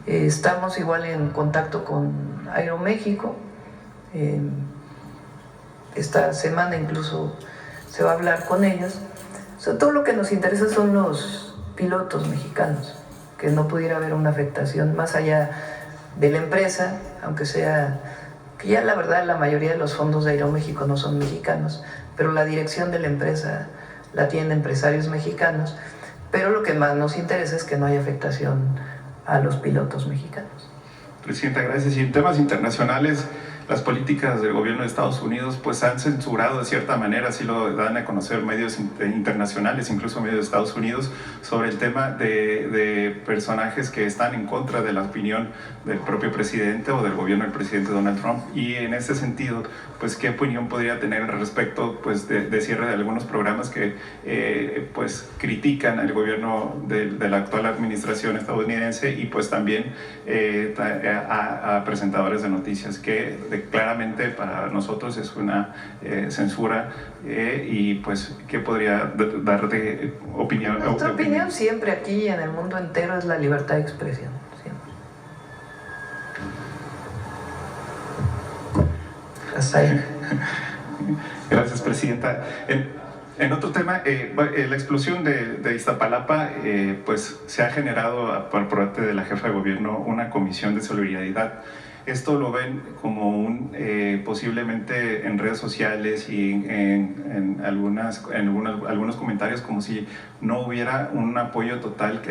Estamos igual en contacto con Aeroméxico. Esta semana incluso se va a hablar con ellos. O sea, todo lo que nos interesa son los pilotos mexicanos, que no pudiera haber una afectación más allá de la empresa, aunque sea que ya la verdad la mayoría de los fondos de Aeroméxico no son mexicanos, pero la dirección de la empresa la tienen empresarios mexicanos. Pero lo que más nos interesa es que no haya afectación a los pilotos mexicanos. Presidenta, gracias. Y en temas internacionales, las políticas del gobierno de Estados Unidos pues han censurado de cierta manera, así lo dan a conocer medios internacionales, incluso medios de Estados Unidos, sobre el tema de personajes que están en contra de la opinión del propio presidente o del gobierno del presidente Donald Trump. Y en ese sentido, pues ¿qué opinión podría tener al respecto pues de cierre de algunos programas que pues critican al gobierno de la actual administración estadounidense y pues también a presentadores de noticias que claramente para nosotros es una censura y pues ¿qué podría dar de opinión? Nuestra opinión siempre aquí y en el mundo entero es la libertad de expresión, siempre. Hasta ahí. Gracias, Presidenta. En otro tema, la explosión de Iztapalapa, pues se ha generado por parte de la jefa de gobierno una comisión de solidaridad. Esto lo ven como posiblemente en redes sociales y en algunos comentarios como si no hubiera un apoyo total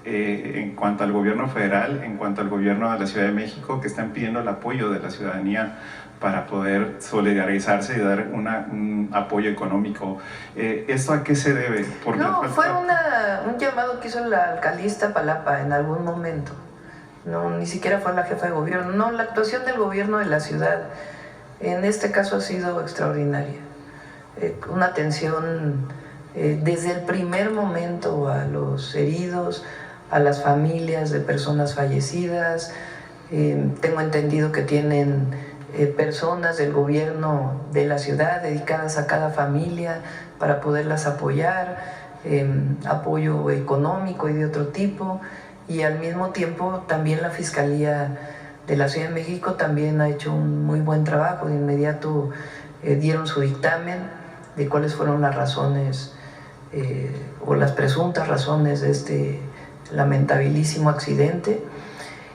en cuanto al gobierno federal, en cuanto al gobierno de la Ciudad de México, que están pidiendo el apoyo de la ciudadanía para poder solidarizarse y dar un apoyo económico. ¿Esto a qué se debe? No, fue un llamado que hizo la alcaldía Iztapalapa en algún momento. No, ni siquiera fue la jefa de gobierno. No, la actuación del gobierno de la ciudad en este caso ha sido extraordinaria. Una atención desde el primer momento a los heridos, a las familias de personas fallecidas. Tengo entendido que tienen personas del gobierno de la ciudad dedicadas a cada familia para poderlas apoyar, apoyo económico y de otro tipo. Y al mismo tiempo también la Fiscalía de la Ciudad de México también ha hecho un muy buen trabajo. De inmediato dieron su dictamen de cuáles fueron las razones o las presuntas razones de este lamentabilísimo accidente.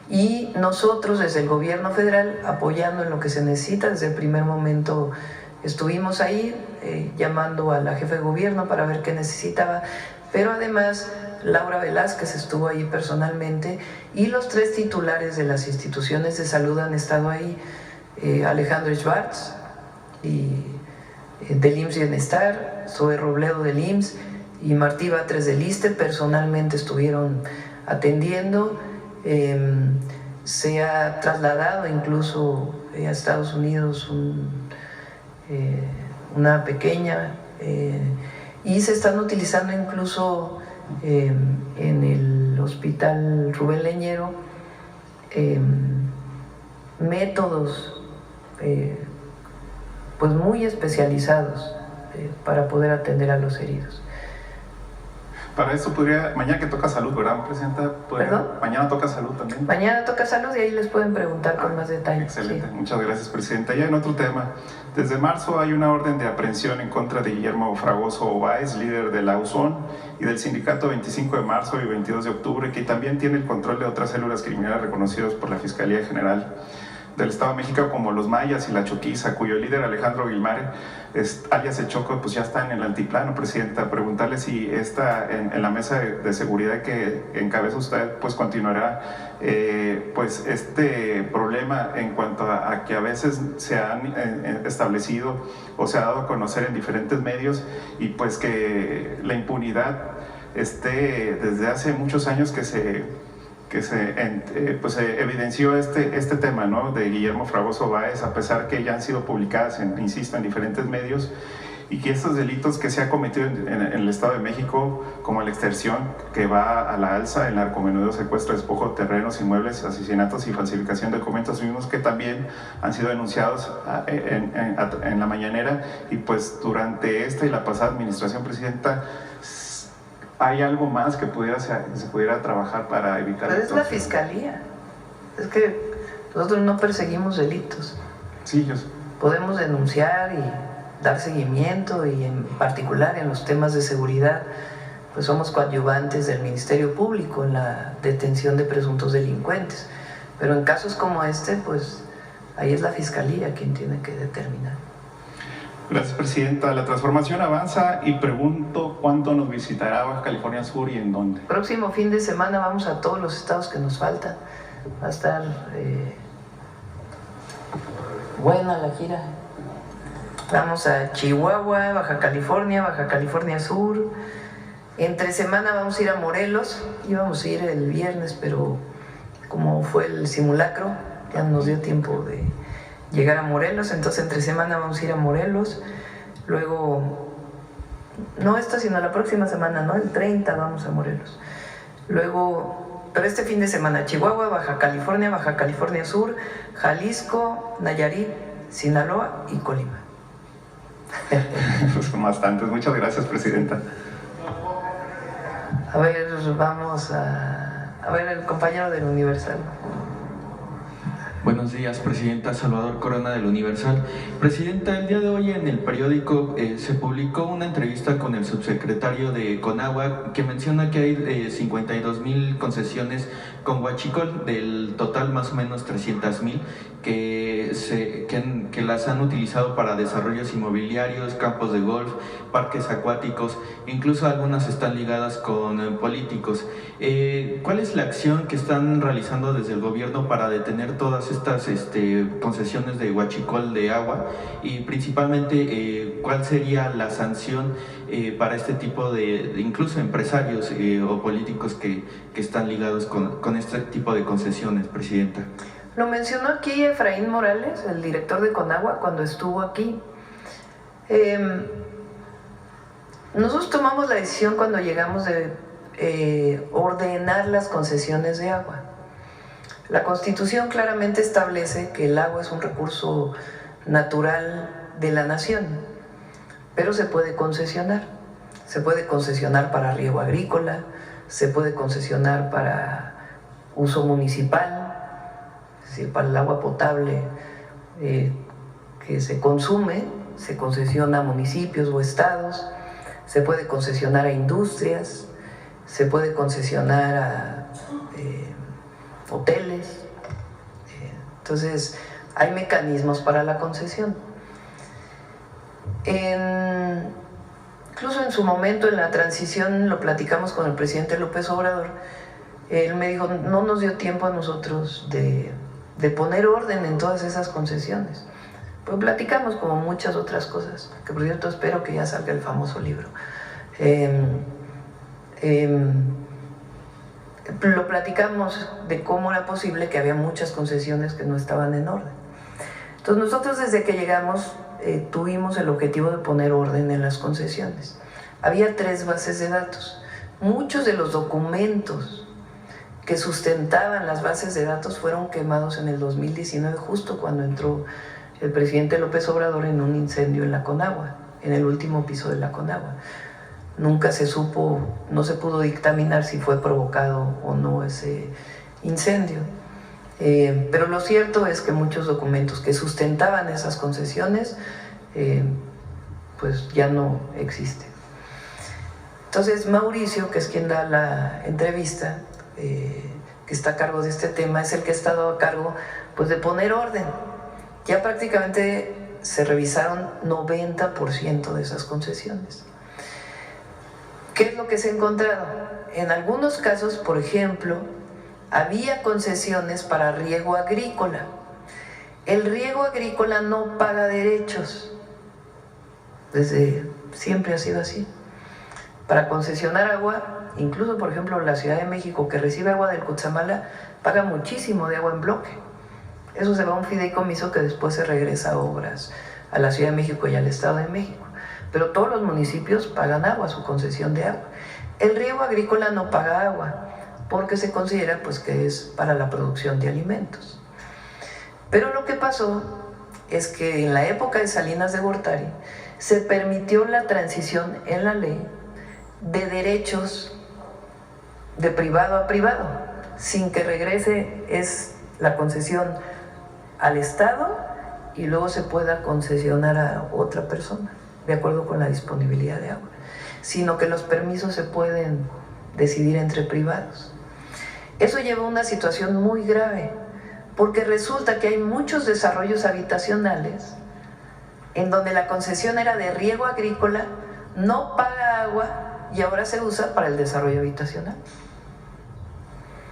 Y nosotros desde el gobierno federal apoyando en lo que se necesita. Desde el primer momento estuvimos ahí llamando a la jefa de gobierno para ver qué necesitaba, pero además Laura Velázquez estuvo ahí personalmente y los 3 titulares de las instituciones de salud han estado ahí, Alejandro Schwartz del IMSS Bienestar, Zoe Robledo del IMSS y Martí Batres del ISSSTE personalmente estuvieron atendiendo. Se ha trasladado incluso a Estados Unidos una pequeña y se están utilizando incluso en el hospital Rubén Leñero métodos pues muy especializados para poder atender a los heridos. Para eso mañana que toca salud, ¿verdad, Presidenta? ¿Perdón? Mañana toca salud también. Mañana toca salud y ahí les pueden preguntar con más detalle. Excelente, sí. Muchas gracias, Presidenta. Ya en otro tema, desde marzo hay una orden de aprehensión en contra de Guillermo Fragoso Báez, líder de la USON y del sindicato 25 de marzo y 22 de octubre, que también tiene el control de otras células criminales reconocidas por la Fiscalía General del Estado de México como los Mayas y la Choquiza, cuyo líder Alejandro Guilmar, alias El Choco, pues ya está en el altiplano, Presidenta. Preguntarle si en la mesa de seguridad que encabeza usted, pues continuará pues este problema en cuanto a que a veces se han establecido o se ha dado a conocer en diferentes medios y pues que la impunidad desde hace muchos años que se evidenció este tema, ¿no?, de Guillermo Fragoso Báez, a pesar que ya han sido publicadas, insisto, en diferentes medios, y que estos delitos que se han cometido en el Estado de México, como la extorsión, que va a la alza, el narcomenudeo, secuestro, despojo de terrenos, inmuebles, asesinatos y falsificación de documentos mismos, que también han sido denunciados en la mañanera, y pues durante esta y la pasada administración, Presidenta, ¿Hay algo más que se pudiera trabajar para evitar Pero esto? es la fiscalía. Es que nosotros no perseguimos delitos. Sí, yo sé. Podemos denunciar y dar seguimiento, y en particular en los temas de seguridad, pues somos coadyuvantes del Ministerio Público en la detención de presuntos delincuentes. Pero en casos como este, pues ahí es la Fiscalía quien tiene que determinar. Gracias, Presidenta. La transformación avanza y pregunto cuándo nos visitará Baja California Sur y en dónde. Próximo fin de semana vamos a todos los estados que nos faltan. Va a estar buena la gira. Vamos a Chihuahua, Baja California Sur. Entre semana vamos a ir a Morelos. Íbamos a ir el viernes, pero como fue el simulacro, ya no nos dio tiempo de llegar a Morelos. Entonces entre semana vamos a ir a Morelos. Luego, no esta, sino la próxima semana, ¿no? El 30 vamos a Morelos. Luego, pero este fin de semana, Chihuahua, Baja California Sur, Jalisco, Nayarit, Sinaloa y Colima. Son bastantes. Muchas gracias, Presidenta. A ver, vamos a ver el compañero del Universal. Buenos días, Presidenta. Salvador Corona del Universal. Presidenta, el día de hoy en el periódico se publicó una entrevista con el subsecretario de Conagua que menciona que hay 52,000 concesiones con Huachicol, del total más o menos 300,000 que las han utilizado para desarrollos inmobiliarios, campos de golf, parques acuáticos, incluso algunas están ligadas con políticos. ¿Cuál es la acción que están realizando desde el gobierno para detener todas estas concesiones de Huachicol de agua? Y principalmente, ¿cuál sería la sanción para este tipo de incluso empresarios o políticos que están ligados con este tipo de concesiones, Presidenta? Lo mencionó aquí Efraín Morales, el director de Conagua, cuando estuvo aquí. Nosotros tomamos la decisión cuando llegamos de ordenar las concesiones de agua. La Constitución claramente establece que el agua es un recurso natural de la nación, pero se puede concesionar. Se puede concesionar para riego agrícola, se puede concesionar para uso municipal, es decir, para el agua potable que se consume, se concesiona a municipios o estados, se puede concesionar a industrias, se puede concesionar a hoteles. Entonces, hay mecanismos para la concesión. Incluso en su momento, en la transición, lo platicamos con el presidente López Obrador. Él me dijo, no nos dio tiempo a nosotros de poner orden en todas esas concesiones. Pues platicamos como muchas otras cosas, que por cierto espero que ya salga el famoso libro. Lo platicamos de cómo era posible que había muchas concesiones que no estaban en orden. Entonces nosotros desde que llegamos tuvimos el objetivo de poner orden en las concesiones. Había 3 bases de datos. Muchos de los documentos que sustentaban las bases de datos fueron quemados en el 2019, justo cuando entró el presidente López Obrador en un incendio en la Conagua, en el último piso de la Conagua. Nunca se supo, no se pudo dictaminar si fue provocado o no ese incendio. Pero lo cierto es que muchos documentos que sustentaban esas concesiones pues ya no existen. Entonces Mauricio, que es quien da la entrevista, que está a cargo de este tema, es el que ha estado a cargo pues de poner orden. Ya prácticamente se revisaron 90% de esas concesiones. ¿Qué es lo que se ha encontrado? En algunos casos, por ejemplo, había concesiones para riego agrícola. El riego agrícola no paga derechos. Desde siempre ha sido así. Para concesionar agua, incluso por ejemplo la Ciudad de México, que recibe agua del Cutzamala, paga muchísimo de agua en bloque. Eso se va a un fideicomiso que después se regresa a obras a la Ciudad de México y al Estado de México. Pero todos los municipios pagan agua, su concesión de agua. El riego agrícola no paga agua, porque se considera pues que es para la producción de alimentos. Pero lo que pasó es que en la época de Salinas de Gortari se permitió la transición en la ley de derechos de privado a privado, sin que regrese la concesión al Estado y luego se pueda concesionar a otra persona, de acuerdo con la disponibilidad de agua, sino que los permisos se pueden decidir entre privados. Eso lleva a una situación muy grave, porque resulta que hay muchos desarrollos habitacionales en donde la concesión era de riego agrícola, no paga agua y ahora se usa para el desarrollo habitacional.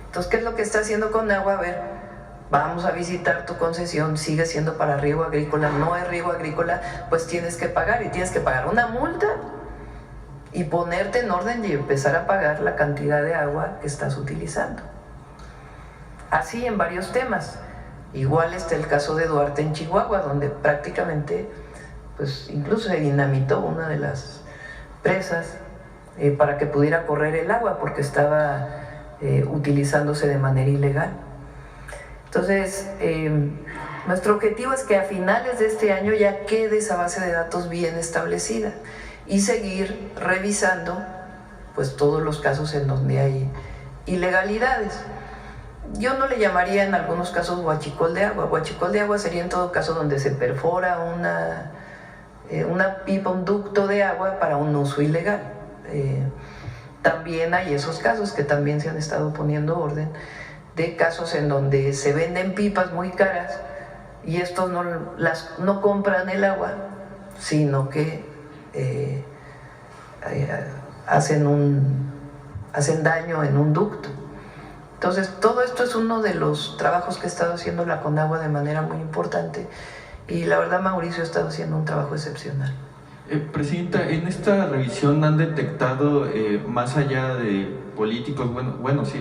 Entonces, ¿qué es lo que está haciendo Conagua? A ver, vamos a visitar tu concesión, sigue siendo para riego agrícola, no es riego agrícola, pues tienes que pagar, y tienes que pagar una multa y ponerte en orden y empezar a pagar la cantidad de agua que estás utilizando. Así en varios temas. Igual está el caso de Duarte en Chihuahua, donde prácticamente, pues incluso se dinamitó una de las presas para que pudiera correr el agua, porque estaba utilizándose de manera ilegal. Entonces, nuestro objetivo es que a finales de este año ya quede esa base de datos bien establecida y seguir revisando pues todos los casos en donde hay ilegalidades. Yo no le llamaría en algunos casos huachicol de agua. Huachicol de agua sería en todo caso donde se perfora una pipa, un ducto de agua para un uso ilegal. También hay esos casos que también se han estado poniendo orden, de casos en donde se venden pipas muy caras y estos no compran el agua, sino que hacen daño en un ducto. Entonces, todo esto es uno de los trabajos que ha estado haciendo la Conagua de manera muy importante y la verdad Mauricio ha estado haciendo un trabajo excepcional. Presidenta, en esta revisión han detectado, más allá de políticos,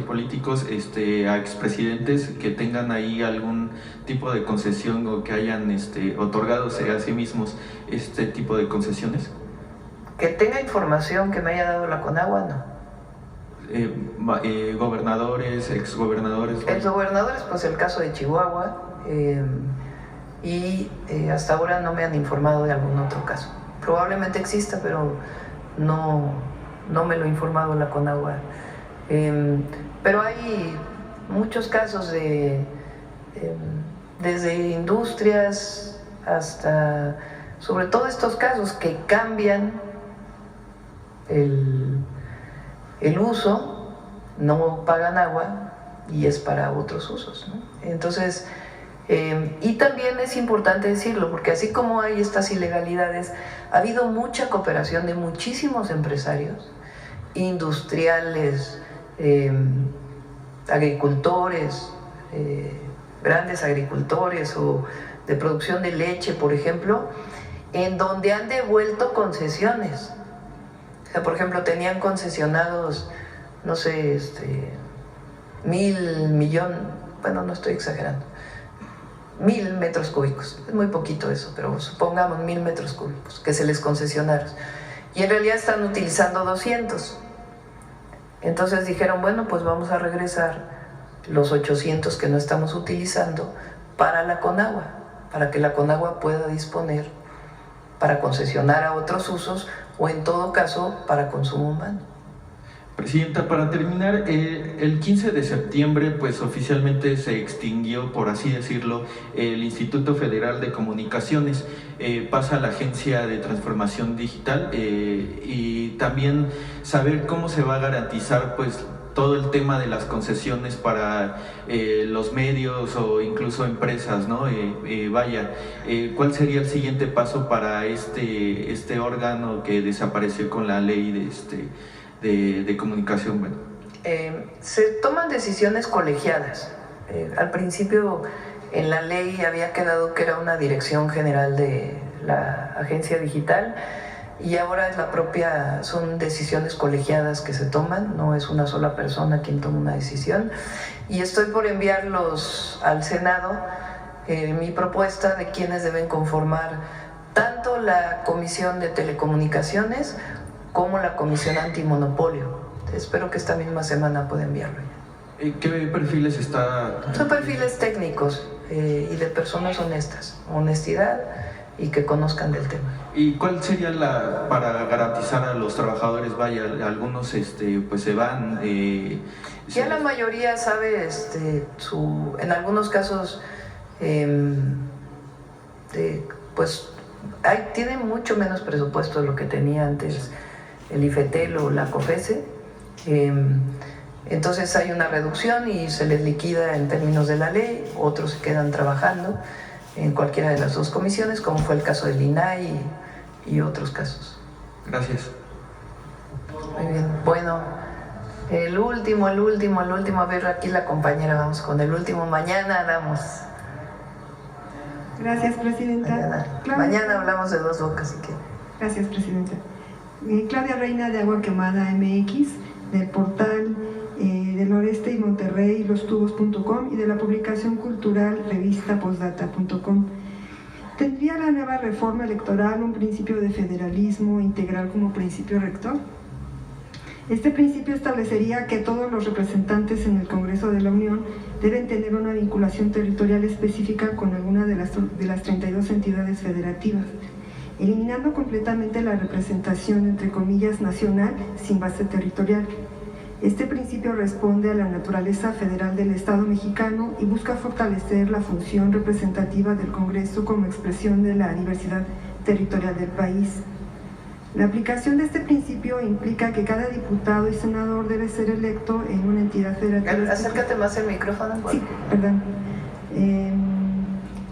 políticos, a expresidentes que tengan ahí algún tipo de concesión o que hayan otorgado a sí mismos este tipo de concesiones. Que tenga información que me haya dado la Conagua, no. Gobernadores, exgobernadores. Exgobernadores, pues el caso de Chihuahua, y hasta ahora no me han informado de algún otro caso. Probablemente exista, pero no me lo ha informado la Conagua. Pero hay muchos casos desde industrias hasta, sobre todo estos casos que cambian el uso, no pagan agua y es para otros usos, ¿no? Entonces, y también es importante decirlo, porque así como hay estas ilegalidades, ha habido mucha cooperación de muchísimos empresarios, industriales, agricultores, grandes agricultores o de producción de leche, por ejemplo, en donde han devuelto concesiones. O sea, por ejemplo, tenían concesionados, no sé, 1.000 millones, bueno, no estoy exagerando, 1.000 metros cúbicos, es muy poquito eso, pero supongamos 1.000 metros cúbicos que se les concesionaron y en realidad están utilizando 200. Entonces dijeron, bueno, pues vamos a regresar los 800 que no estamos utilizando para la Conagua, para que la Conagua pueda disponer para concesionar a otros usos o en todo caso para consumo humano. Presidenta, para terminar, el 15 de septiembre pues oficialmente se extinguió, por así decirlo, el Instituto Federal de Comunicaciones, pasa a la Agencia de Transformación Digital, y también saber cómo se va a garantizar pues todo el tema de las concesiones para los medios o incluso empresas, ¿no? ¿Cuál sería el siguiente paso para este órgano que desapareció con la ley de comunicación? Bueno. Se toman decisiones colegiadas. Al principio en la ley había quedado que era una dirección general de la agencia digital y ahora es son decisiones colegiadas que se toman, no es una sola persona quien toma una decisión. Y estoy por enviarlos al Senado mi propuesta de quienes deben conformar tanto la Comisión de Telecomunicaciones como la Comisión Antimonopolio. Espero que esta misma semana pueda enviarlo. ¿Qué perfiles está...? Son perfiles técnicos y de personas honestas. Honestidad y que conozcan del tema. ¿Y cuál sería para garantizar a los trabajadores? Vaya, algunos pues se van. Ya la mayoría sabe, en algunos casos, pues tiene mucho menos presupuesto de lo que tenía antes el IFETEL o la COFESE. Entonces hay una reducción y se les liquida en términos de la ley, otros se quedan trabajando en cualquiera de las dos comisiones, como fue el caso del INAI y otros casos. Gracias. Muy bien, bueno, el último, a ver, aquí la compañera, vamos con el último, mañana damos. Gracias, Presidenta. Mañana hablamos de Dos Bocas, así que... Gracias, Presidenta. Claudia Reina de Agua Quemada MX, del portal del Noreste y Monterrey, lostubos.com, y de la publicación cultural revista postdata.com. ¿Tendría la nueva reforma electoral un principio de federalismo integral como principio rector? Este principio establecería que todos los representantes en el Congreso de la Unión deben tener una vinculación territorial específica con alguna de las 32 entidades federativas, eliminando completamente la representación, entre comillas, nacional sin base territorial. Este principio responde a la naturaleza federal del Estado mexicano y busca fortalecer la función representativa del Congreso como expresión de la diversidad territorial del país. La aplicación de este principio implica que cada diputado y senador debe ser electo en una entidad federativa. Acércate más el micrófono. Sí, perdón.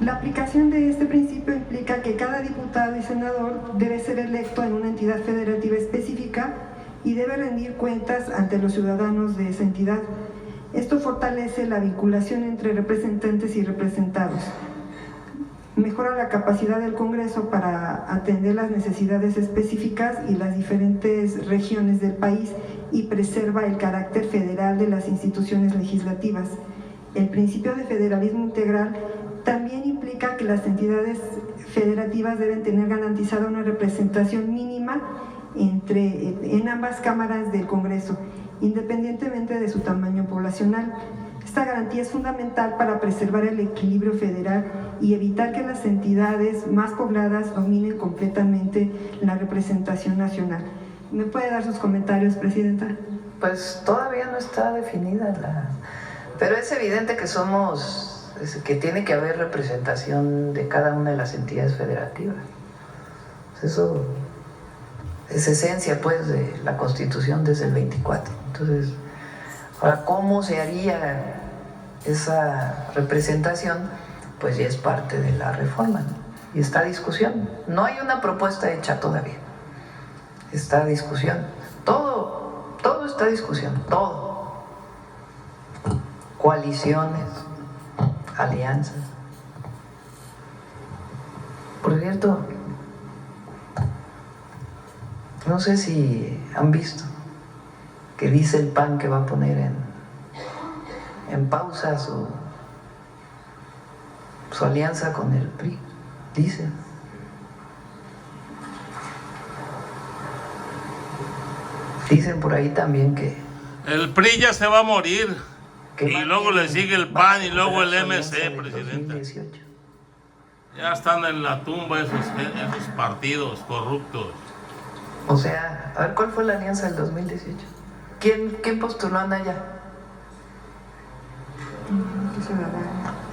La aplicación de este principio implica que cada diputado y senador debe ser electo en una entidad federativa específica y debe rendir cuentas ante los ciudadanos de esa entidad. Esto fortalece la vinculación entre representantes y representados. Mejora la capacidad del Congreso para atender las necesidades específicas y las diferentes regiones del país y preserva el carácter federal de las instituciones legislativas. El principio de federalismo integral también implica que las entidades federativas deben tener garantizada una representación mínima en ambas cámaras del Congreso, independientemente de su tamaño poblacional. Esta garantía es fundamental para preservar el equilibrio federal y evitar que las entidades más pobladas dominen completamente la representación nacional. ¿Me puede dar sus comentarios, Presidenta? Pues todavía no está definida pero es evidente que tiene que haber representación de cada una de las entidades federativas. Eso es esencia, pues, de la Constitución desde el 24. Entonces, ahora, ¿cómo se haría esa representación? Pues ya es parte de la reforma, ¿no? Y está a discusión. No hay una propuesta hecha todavía. Está a discusión. Todo está a discusión, todo. Coaliciones, alianzas. Por cierto, no sé si han visto que dice el PAN que va a poner en pausa su alianza con el PRI. Dicen. Dicen por ahí también que el PRI ya se va a morir. Y van luego le sigue el PAN y luego el MC, del Presidente. 2018. Ya están en la tumba esos partidos corruptos. O sea, a ver, ¿cuál fue la alianza del 2018? ¿Quién postuló a Naya?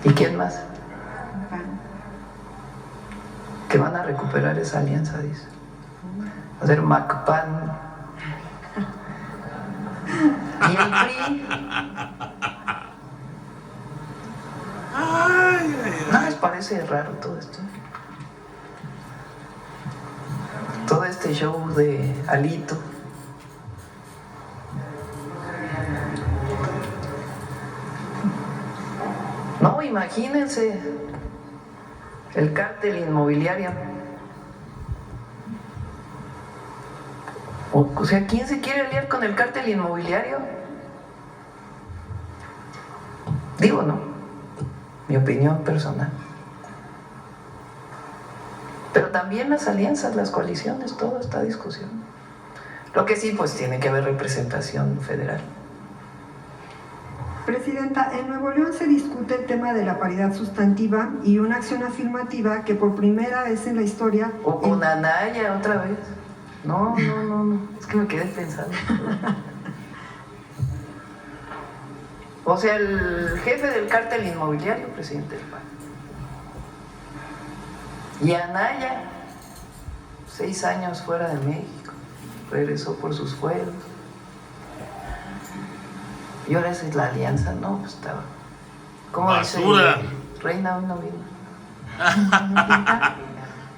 ¿Y quién más? Que van a recuperar esa alianza, dice. Va a ser MacPan. ¿Y el PRI? ¿No les parece raro todo esto? Todo este show de Alito. No, imagínense el cártel inmobiliario. O sea, ¿quién se quiere aliar con el cártel inmobiliario? Digo, no, mi opinión personal. Pero también las alianzas, las coaliciones, toda esta discusión. Lo que sí, pues tiene que haber representación federal. Presidenta, en Nuevo León se discute el tema de la paridad sustantiva y una acción afirmativa que por primera vez en la historia... O con Anaya otra vez. No, es que me quedé pensando. O sea, el jefe del cártel inmobiliario, presidente del PAN. Y Anaya, 6 años fuera de México, regresó por sus fueros. Y ahora esa es la alianza, no, pues estaba. ¿Cómo Basura. dice? Reina hoy no vino.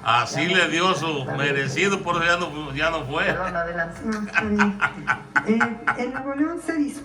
Así le dio su merecido, por eso ya no fue. Perdón, adelante. No, está bien. En Nuevo León se discute